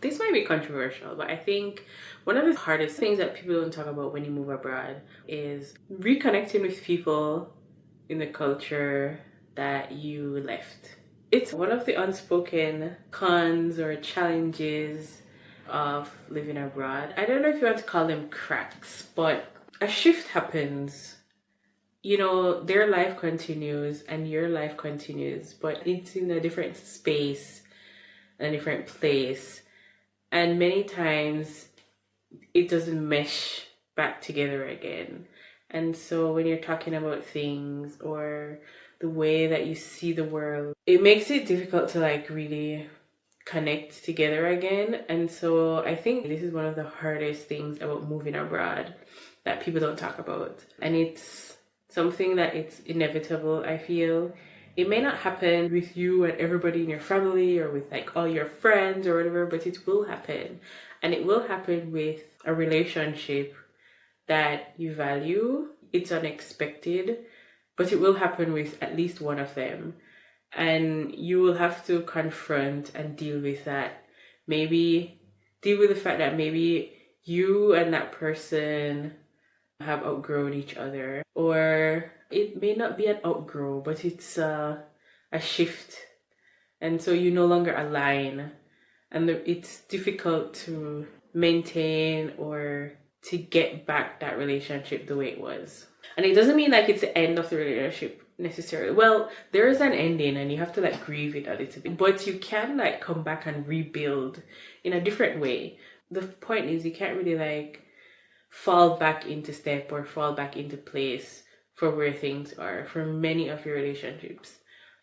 This might be controversial, but I think one of the hardest things that people don't talk about when you move abroad is reconnecting with people in the culture that you left. It's one of the unspoken cons or challenges of living abroad. I don't know if you want to call them cracks, but a shift happens. You know, their life continues and your life continues, but it's in a different space, a different place. And many times it doesn't mesh back together again. And so when you're talking about things or the way that you see the world, it makes it difficult to like really connect together again. And so I think this is one of the hardest things about moving abroad that people don't talk about. And it's something that it's inevitable, I feel. It may not happen with you and everybody in your family or with like all your friends or whatever, but it will happen. And it will happen with a relationship that you value. It's unexpected, but it will happen with at least one of them. And you will have to confront and deal with that. Maybe deal with the fact that maybe you and that person have outgrown each other, or it may not be an outgrow, but it's a shift, and so you no longer align, and it's difficult to maintain or to get back that relationship the way it was. And it doesn't mean like it's the end of the relationship necessarily. Well, there is an ending and you have to like grieve it a little bit, but you can like come back and rebuild in a different way. The point is you can't really like fall back into step or fall back into place for where things are for many of your relationships.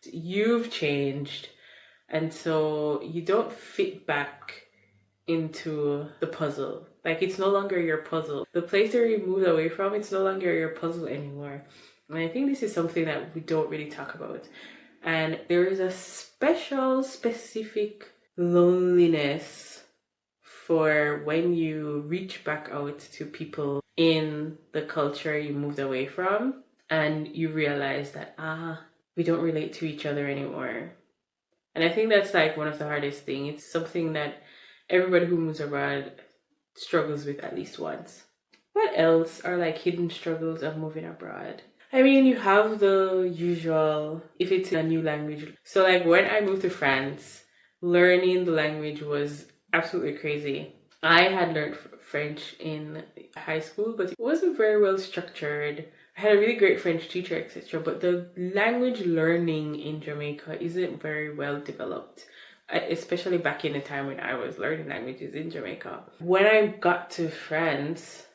You've changed, and so you don't fit back into the puzzle. Like it's no longer your puzzle. The place where you moved away from, it's no longer your puzzle anymore. And I think this is something that we don't really talk about. And there is a specific loneliness for when you reach back out to people in the culture you moved away from and you realize that, we don't relate to each other anymore. And I think that's like one of the hardest things. It's something that everybody who moves abroad struggles with at least once. What else are like hidden struggles of moving abroad? I mean, you have the usual, if it's a new language. So like when I moved to France, learning the language was absolutely crazy. I had learned French in high school, but it wasn't very well structured. I had a really great French teacher, etc. But the language learning in Jamaica isn't very well developed, especially back in the time when I was learning languages in Jamaica. When I got to France,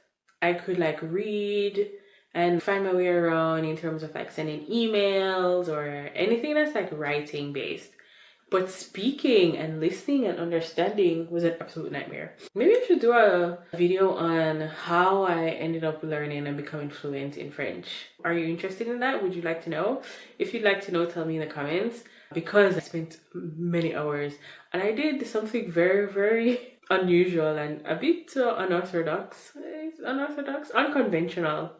I could like read and find my way around in terms of like sending emails or anything that's like writing based. But speaking and listening and understanding was an absolute nightmare. Maybe I should do a video on how I ended up learning and becoming fluent in French. Are you interested in that? Would you like to know? If you'd like to know, tell me in the comments. Because I spent many hours and I did something very, very unusual and a bit unorthodox. Unconventional.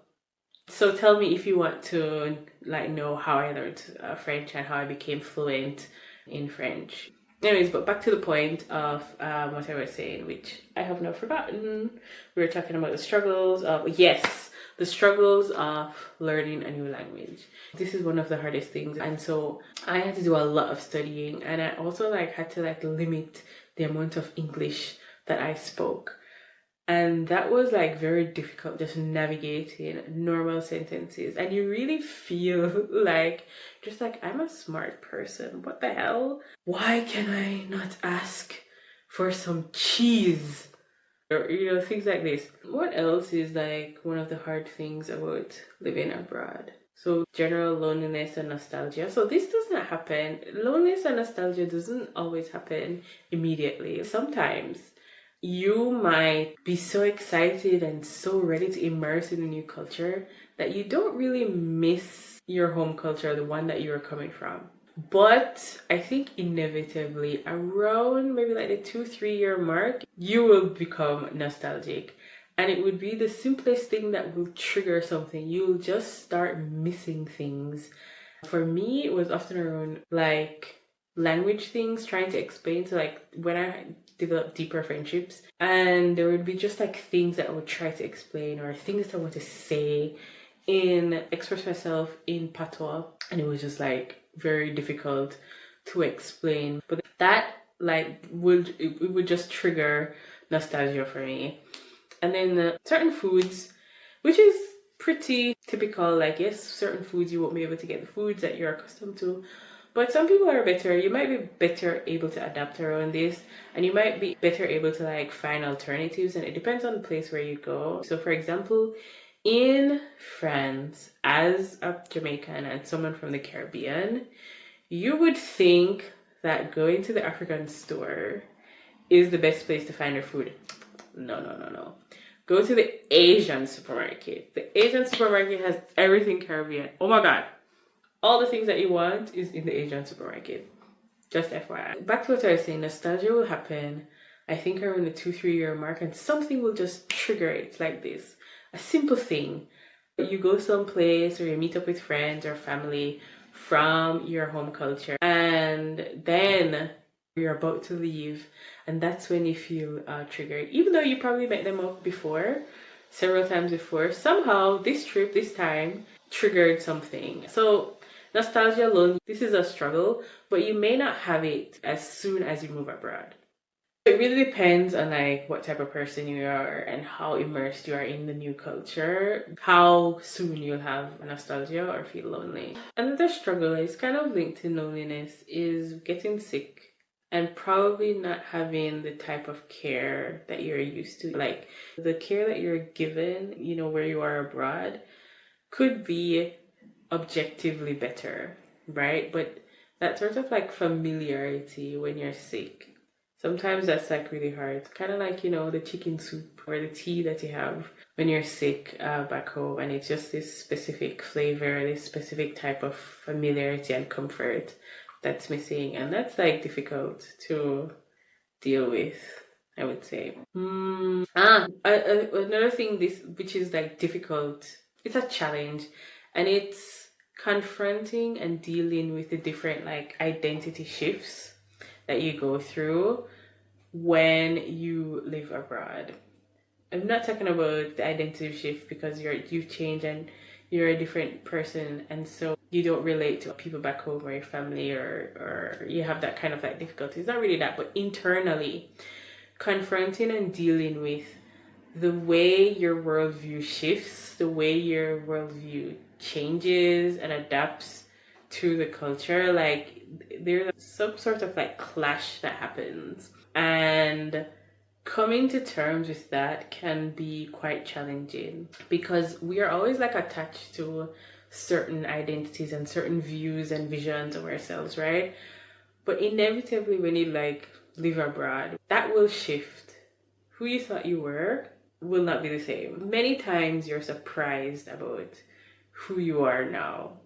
So tell me if you want to like know how I learned French and how I became fluent in French. Anyways, but back to the point of what I was saying, which I have now forgotten. We were talking about the struggles of, the struggles of learning a new language. This is one of the hardest things. And so I had to do a lot of studying, and I also like had to like limit the amount of English that I spoke. And that was like very difficult, just navigating normal sentences. And you really feel like, just like, I'm a smart person. What the hell? Why can I not ask for some cheese? Or, things like this. What else is like one of the hard things about living abroad? So general loneliness and nostalgia. So this does not happen. Loneliness and nostalgia doesn't always happen immediately. Sometimes you might be so excited and so ready to immerse in a new culture that you don't really miss your home culture, the one that you are coming from. But I think inevitably around maybe like the 2-3 year mark, you will become nostalgic. And it would be the simplest thing that will trigger something. You'll just start missing things. For me, it was often around like language things, trying to explain to like when I develop deeper friendships, and there would be just like things that I would try to explain or things that I want to say in express myself in patois, and it was just like very difficult to explain. But that like it would just trigger nostalgia for me. And then certain foods, which is pretty typical, like yes, certain foods you won't be able to get the foods that you're accustomed to, but some people are better. You might be better able to adapt around this, and you might be better able to like find alternatives, and it depends on the place where you go. So for example, in France, as a Jamaican and someone from the Caribbean, you would think that going to the African store is the best place to find your food. No, no, no, no. Go to the Asian supermarket. The Asian supermarket has everything Caribbean. Oh my God. All the things that you want is in the Asian supermarket. Just FYI. Back to what I was saying, nostalgia will happen, I think, around the 2-3 year mark, and something will just trigger it like this. A simple thing. You go someplace or you meet up with friends or family from your home culture, and then you're about to leave, and that's when you feel triggered. Even though you probably met them up before, several times before, somehow this trip, this time, triggered something. So nostalgia alone, this is a struggle, but you may not have it as soon as you move abroad. It really depends on like what type of person you are and how immersed you are in the new culture, how soon you'll have nostalgia or feel lonely. Another struggle is kind of linked to loneliness is getting sick and probably not having the type of care that you're used to. Like the care that you're given, you know, where you are abroad could be objectively better, right? But that sort of like familiarity when you're sick, sometimes that's like really hard. Kind of like, you know, the chicken soup or the tea that you have when you're sick back home, and it's just this specific flavor, this specific type of familiarity and comfort that's missing, and that's like difficult to deal with, I would say. Another thing this which is like difficult, it's a challenge, and it's confronting and dealing with the different like identity shifts that you go through when you live abroad. I'm not talking about the identity shift because you've changed and you're a different person, and so you don't relate to people back home or your family, or you have that kind of like difficulty. It's not really that, but internally confronting and dealing with the way your worldview shifts, the way your worldview changes and adapts to the culture. Like there's some sort of like clash that happens, and coming to terms with that can be quite challenging because we are always like attached to certain identities and certain views and visions of ourselves, right? But inevitably when you like live abroad, that will shift. Who you thought you were will not be the same. Many times you're surprised about who you are now.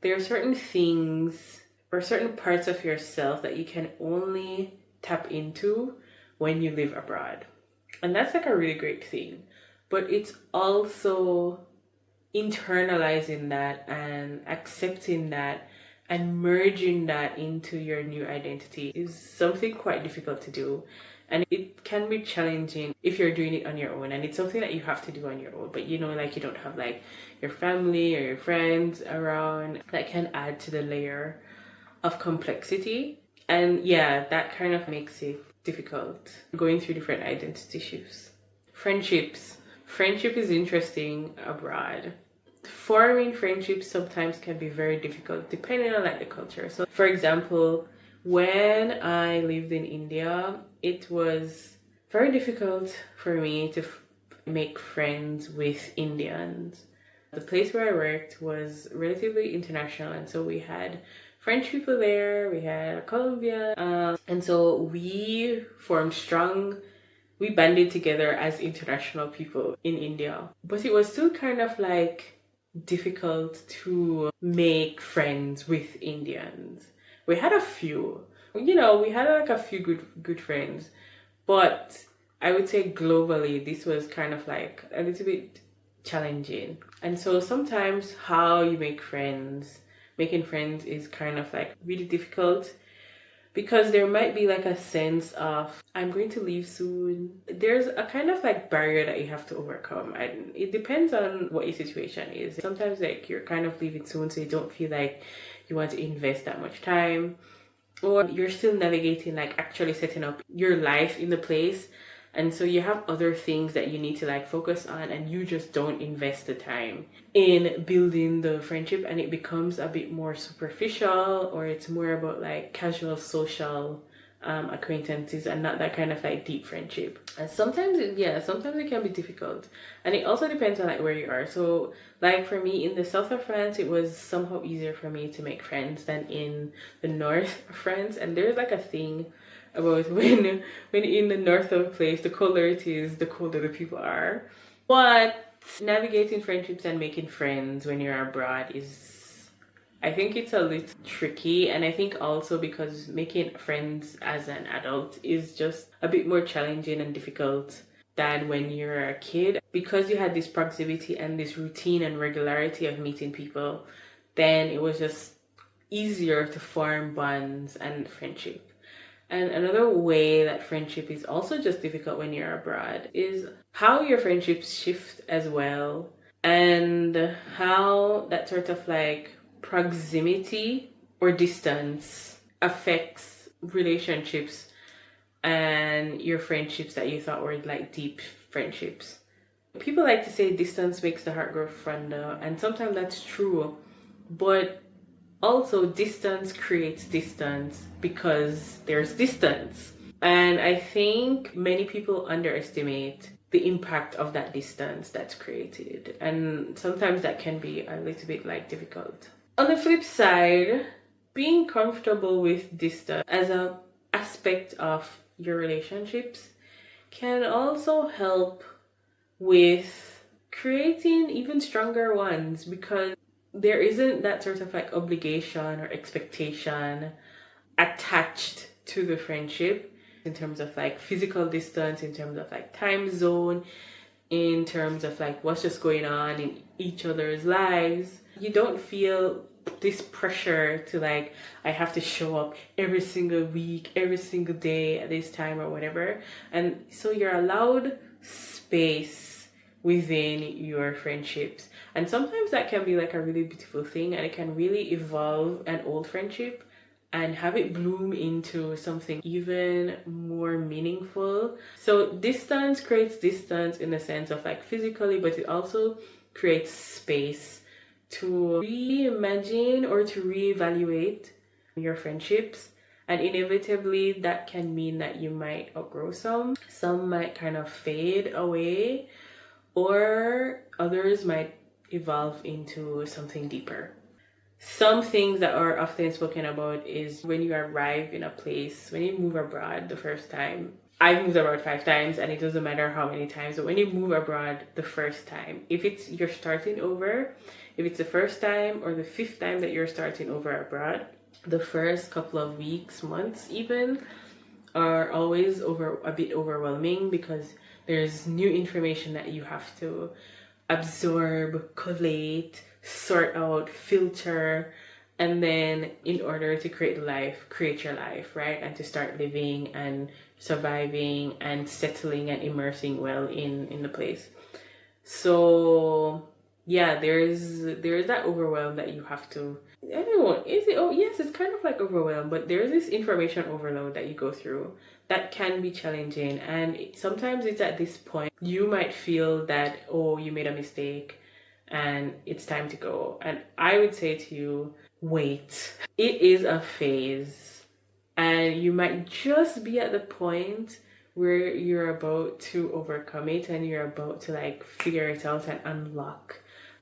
There are certain things or certain parts of yourself that you can only tap into when you live abroad. And that's like a really great thing. But it's also internalizing that and accepting that and merging that into your new identity is something quite difficult to do. And it can be challenging if you're doing it on your own. And it's something that you have to do on your own. But you know, like you don't have like your family or your friends around, that can add to the layer of complexity. And yeah, that kind of makes it difficult going through different identity shifts. Friendships. Friendship is interesting abroad. Forming friendships sometimes can be very difficult depending on like the culture. So for example, when I lived in India, it was very difficult for me to make friends with Indians. The place where I worked was relatively international, and so we had French people there, we had Colombian, and so we formed strong, we banded together as international people in India. But it was still kind of like difficult to make friends with Indians. We had a few, you know, we had like a few good friends, but I would say globally this was kind of like a little bit challenging. And so sometimes how you make friends, making friends is kind of like really difficult because there might be like a sense of I'm going to leave soon. There's a kind of like barrier that you have to overcome, and it depends on what your situation is. Sometimes like you're kind of leaving soon, so you don't feel like you want to invest that much time, or you're still navigating like actually setting up your life in the place, and so you have other things that you need to like focus on, and you just don't invest the time in building the friendship, and it becomes a bit more superficial, or it's more about like casual social acquaintances and not that kind of like deep friendship. And sometimes sometimes it can be difficult, and it also depends on like where you are. So like for me in the south of France, it was somehow easier for me to make friends than in the north of France. And there's like a thing about when in the north of a place, the colder it is, the colder the people are. But navigating friendships and making friends when you're abroad is, I think it's a little tricky. And I think also because making friends as an adult is just a bit more challenging and difficult than when you're a kid, because you had this proximity and this routine and regularity of meeting people. Then it was just easier to form bonds and friendship. And another way that friendship is also just difficult when you're abroad is how your friendships shift as well, and how that sort of like proximity or distance affects relationships and your friendships that you thought were like deep friendships. People like to say distance makes the heart grow fonder, and sometimes that's true, but also distance creates distance because there's distance. And I think many people underestimate the impact of that distance that's created, and sometimes that can be a little bit like difficult. On the flip side, being comfortable with distance as a aspect of your relationships can also help with creating even stronger ones, because there isn't that sort of like obligation or expectation attached to the friendship in terms of like physical distance, in terms of like time zone, in terms of like what's just going on in each other's lives. You don't feel this pressure to like, I have to show up every single week, every single day at this time or whatever. And so you're allowed space within your friendships. And sometimes that can be like a really beautiful thing, and it can really evolve an old friendship and have it bloom into something even more meaningful. So distance creates distance in the sense of like physically, but it also creates space to reimagine or to reevaluate your friendships. And inevitably that can mean that you might outgrow some might kind of fade away, or others might evolve into something deeper. Some things that are often spoken about is when you arrive in a place, when you move abroad the first time. I've moved abroad 5 times, and it doesn't matter how many times, but when you move abroad the first time, if it's you're starting over, if it's the first time or the fifth time that you're starting over abroad, the first couple of weeks, months even, are always a bit overwhelming, because there's new information that you have to absorb, collate, sort out, filter, and then in order to create your life, right? And to start living and surviving and settling and immersing well in the place. So yeah, there's that overwhelm that you have to, I don't know, is it, oh yes, it's kind of like overwhelm, but there's this information overload that you go through that can be challenging. And sometimes it's at this point you might feel that, oh, you made a mistake and it's time to go. And I would say to you, wait. It is a phase, and you might just be at the point where you're about to overcome it, and you're about to like figure it out and unlock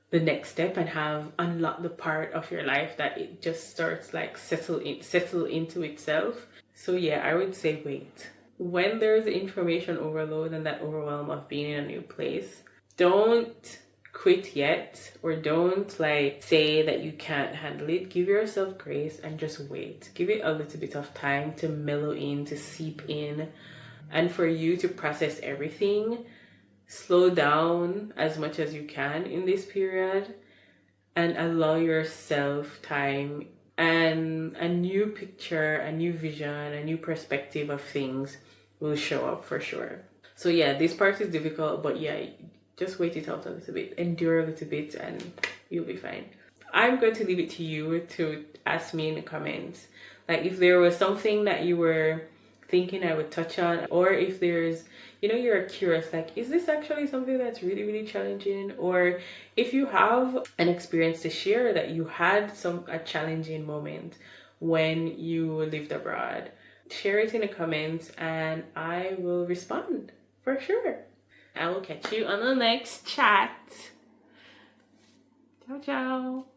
the next step, and have unlocked the part of your life that it just starts like settle into itself. So yeah, I would say wait. When there's information overload and that overwhelm of being in a new place, don't quit yet, or don't like say that you can't handle it. Give yourself grace and just wait. Give it a little bit of time to mellow in, to seep in, and for you to process everything. Slow down as much as you can in this period, and allow yourself time and a new picture, a new vision, a new perspective of things will show up for sure. So yeah, this part is difficult, but yeah, just wait it out a little bit, endure a little bit, and you'll be fine. I'm going to leave it to you to ask me in the comments, like if there was something that you were thinking I would touch on, or if there's, you're curious, like, is this actually something that's really, really challenging? Or if you have an experience to share that you had a challenging moment when you lived abroad, share it in the comments and I will respond for sure. I will catch you on the next chat. Ciao, ciao.